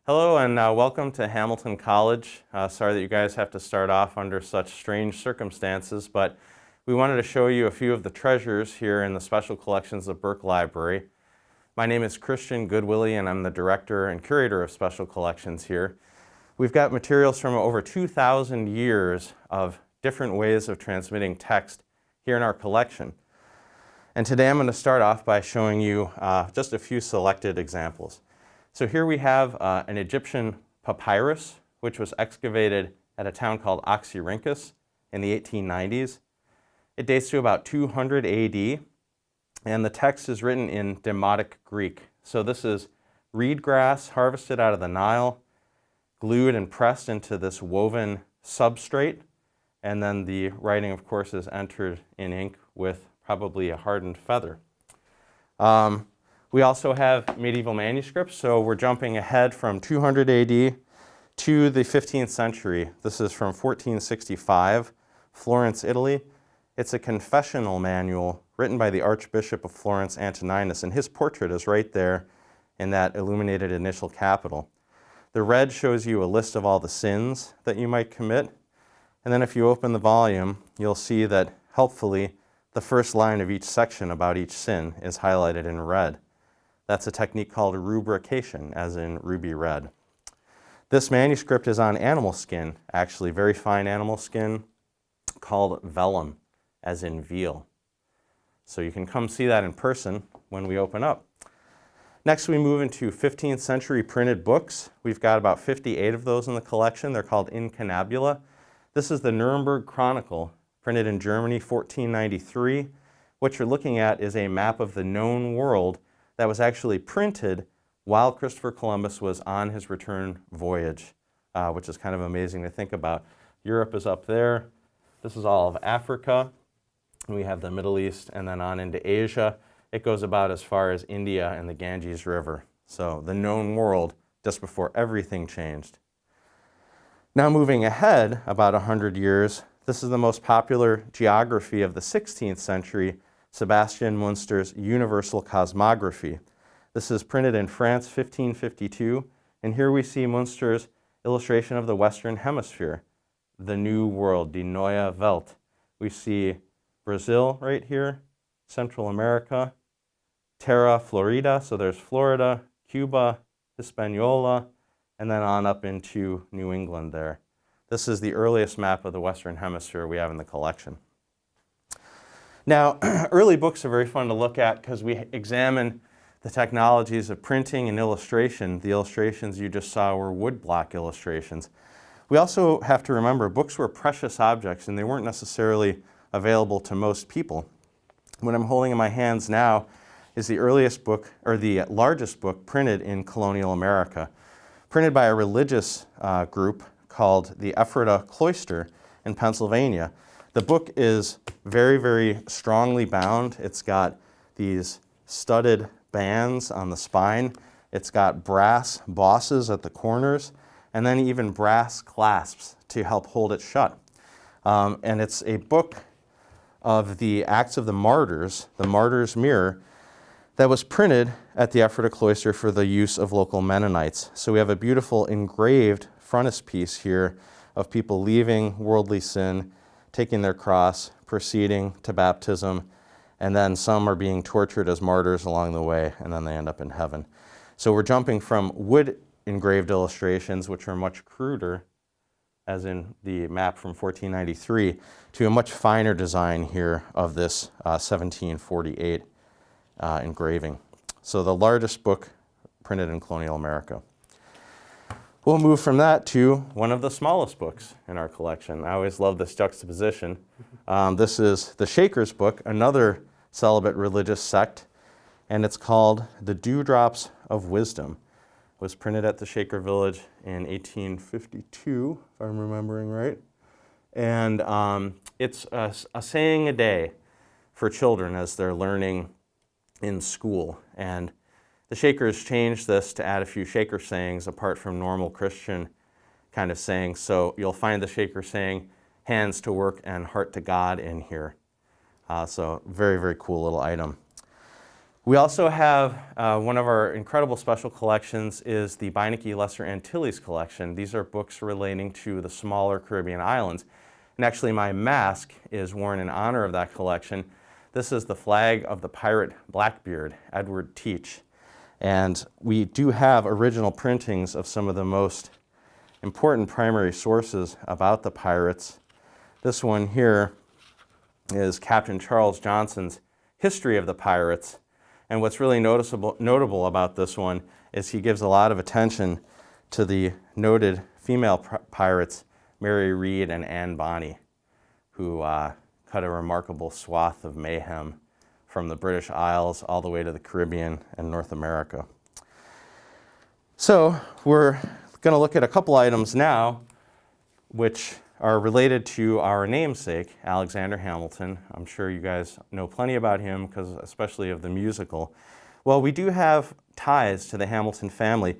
Hello and welcome to Hamilton College. Sorry that you guys have to start off under such strange circumstances, but we wanted to show you a few of the treasures here in the special collections of Burke Library. My name is Christian Goodwillie and I'm the director and curator of special collections here. We've got materials from over 2,000 years of different ways of transmitting text here in our collection. And today I'm going to start off by showing you just a few selected examples. So here we have an Egyptian papyrus, which was excavated at a town called Oxyrhynchus in the 1890s. It dates to about 200 AD, and the text is written in Demotic Greek. So this is reed grass harvested out of the Nile, glued and pressed into this woven substrate, and then the writing, of course, is entered in ink with probably a hardened feather. We also have medieval manuscripts, so we're jumping ahead from 200 AD to the 15th century. This is from 1465, Florence, Italy. It's a confessional manual written by the Archbishop of Florence, Antoninus, and his portrait is right there in that illuminated initial capital. The red shows you a list of all the sins that you might commit, and then if you open the volume, you'll see that, helpfully, the first line of each section about each sin is highlighted in red. That's a technique called rubrication, as in ruby red. This manuscript is on animal skin, actually very fine animal skin, called vellum, as in veal. So you can come see that in person when we open up. Next we move into 15th century printed books. We've got about 58 of those in the collection. They're called incunabula. This is the Nuremberg Chronicle, printed in Germany, 1493. What you're looking at is a map of the known world that was actually printed while Christopher Columbus was on his return voyage, which is kind of amazing to think about. Europe is up there. This is all of Africa. We have the Middle East and then on into Asia. It goes about as far as India and the Ganges River. So the known world just before everything changed. Now moving ahead about 100 years, this is the most popular geography of the 16th century, Sebastian Münster's Universal Cosmography. This is printed in France, 1552, and here we see Münster's illustration of the Western Hemisphere, the New World, die Neue Welt. We see Brazil right here, Central America, Terra Florida, so there's Florida, Cuba, Hispaniola, and then on up into New England there. This is the earliest map of the Western Hemisphere we have in the collection. Now, early books are very fun to look at because we examine the technologies of printing and illustration. The illustrations you just saw were woodblock illustrations. We also have to remember books were precious objects and they weren't necessarily available to most people. What I'm holding in my hands now is the earliest book, or the largest book printed in colonial America, printed by a religious group called the Ephrata Cloister in Pennsylvania. The book is very, very strongly bound. It's got these studded bands on the spine. It's got brass bosses at the corners, and then even brass clasps to help hold it shut. And it's a book of the Acts of the Martyrs, the Martyr's Mirror, that was printed at the Ephrata Cloister for the use of local Mennonites. So we have a beautiful engraved frontispiece here of people leaving worldly sin, taking their cross, proceeding to baptism, and then some are being tortured as martyrs along the way, and then they end up in heaven. So we're jumping from wood engraved illustrations, which are much cruder, as in the map from 1493, to a much finer design here of this 1748 engraving. So the largest book printed in colonial America. We'll move from that to one of the smallest books in our collection. I always love this juxtaposition. This is the Shakers book, another celibate religious sect, and it's called The Dewdrops of Wisdom. It was printed at the Shaker Village in 1852, if I'm remembering right. And it's a saying a day for children as they're learning in school. And the Shakers changed this to add a few Shaker sayings apart from normal Christian kind of sayings. So you'll find the Shaker saying, hands to work and heart to God in here. So very, very cool little item. We also have one of our incredible special collections is the Beinecke Lesser Antilles collection. These are books relating to the smaller Caribbean islands. And actually my mask is worn in honor of that collection. This is the flag of the pirate Blackbeard, Edward Teach. And we do have original printings of some of the most important primary sources about the pirates. This one here is Captain Charles Johnson's History of the Pirates. And what's really notable about this one is he gives a lot of attention to the noted female pirates, Mary Read and Anne Bonny, who cut a remarkable swath of mayhem from the British Isles all the way to the Caribbean and North America. So we're going to look at a couple items now which are related to our namesake, Alexander Hamilton. I'm sure you guys know plenty about him, because especially of the musical. Well, we do have ties to the Hamilton family.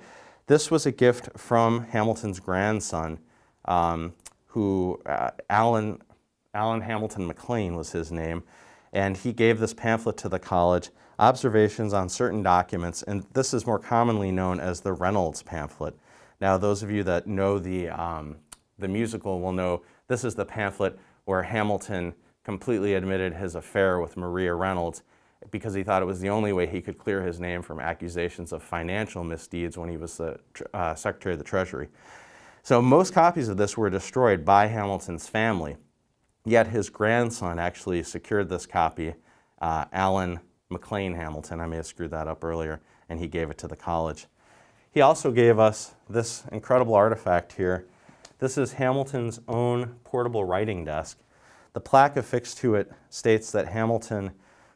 This was a gift from Hamilton's grandson, Alan Hamilton McLean was his name, and he gave this pamphlet to the college, Observations on Certain Documents, and this is more commonly known as the Reynolds pamphlet. Now, those of you that know the musical will know this is the pamphlet where Hamilton completely admitted his affair with Maria Reynolds because he thought it was the only way he could clear his name from accusations of financial misdeeds when he was the Secretary of the Treasury. So most copies of this were destroyed by Hamilton's family, yet his grandson actually secured this copy, Alan McLean Hamilton. I may have screwed that up earlier, and he gave it to the college. He also gave us this incredible artifact here. This is Hamilton's own portable writing desk. The plaque affixed to it states that Hamilton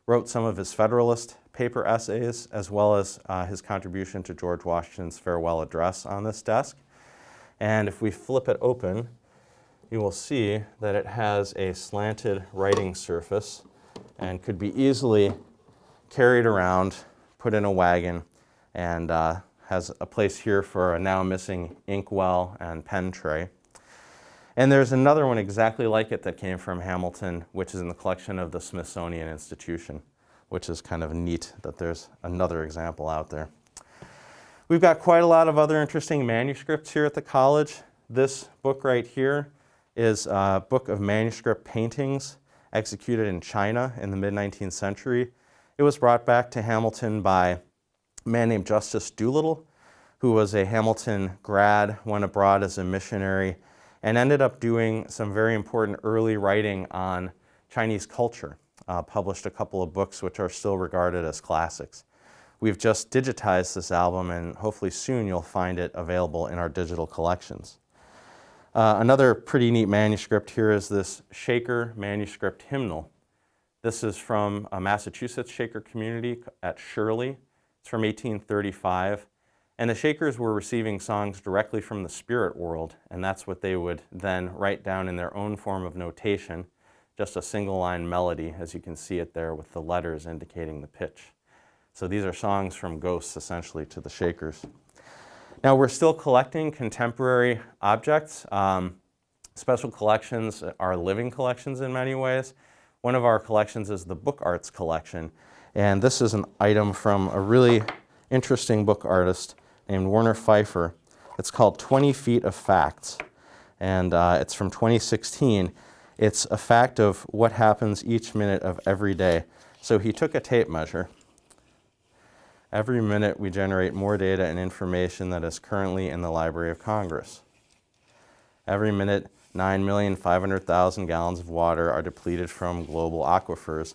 wrote some of his Federalist paper essays, as well as his contribution to George Washington's farewell address on this desk. And if we flip it open, you will see that it has a slanted writing surface and could be easily carried around, put in a wagon, and has a place here for a now missing inkwell and pen tray. And there's another one exactly like it that came from Hamilton, which is in the collection of the Smithsonian Institution, which is kind of neat that there's another example out there. We've got quite a lot of other interesting manuscripts here at the college. This book right here is a book of manuscript paintings executed in China in the mid-19th century. It was brought back to Hamilton by a man named Justice Doolittle, who was a Hamilton grad, went abroad as a missionary, and ended up doing some very important early writing on Chinese culture. Published a couple of books which are still regarded as classics. We've just digitized this album, and hopefully soon you'll find it available in our digital collections. Another pretty neat manuscript here is this Shaker manuscript hymnal. This is from a Massachusetts Shaker community at Shirley. It's from 1835. And the Shakers were receiving songs directly from the spirit world, and that's what they would then write down in their own form of notation, just a single line melody, as you can see it there with the letters indicating the pitch. So these are songs from ghosts, essentially, to the Shakers. Now, we're still collecting contemporary objects. Special collections are living collections in many ways. One of our collections is the Book Arts collection, and this is an item from a really interesting book artist named Warner Pfeiffer. It's called 20 Feet of Facts, and it's from 2016. It's a fact of what happens each minute of every day. So he took a tape measure. Every minute we generate more data and information that is currently in the Library of Congress. Every minute, 9,500,000 gallons of water are depleted from global aquifers,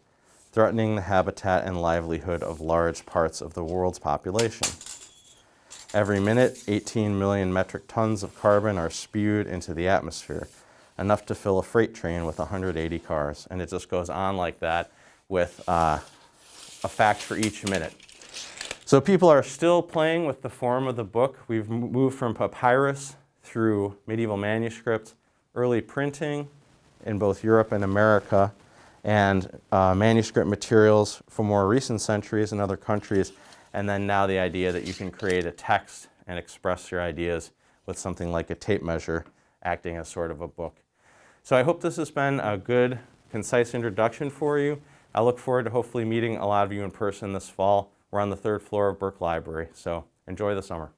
threatening the habitat and livelihood of large parts of the world's population. Every minute, 18 million metric tons of carbon are spewed into the atmosphere, enough to fill a freight train with 180 cars. And it just goes on like that with a fact for each minute. So people are still playing with the form of the book. We've moved from papyrus through medieval manuscripts, early printing in both Europe and America, and manuscript materials from more recent centuries in other countries, and then now the idea that you can create a text and express your ideas with something like a tape measure acting as sort of a book. So I hope this has been a good, concise introduction for you. I look forward to hopefully meeting a lot of you in person this fall. We're on the 3rd floor of Burke Library, so enjoy the summer.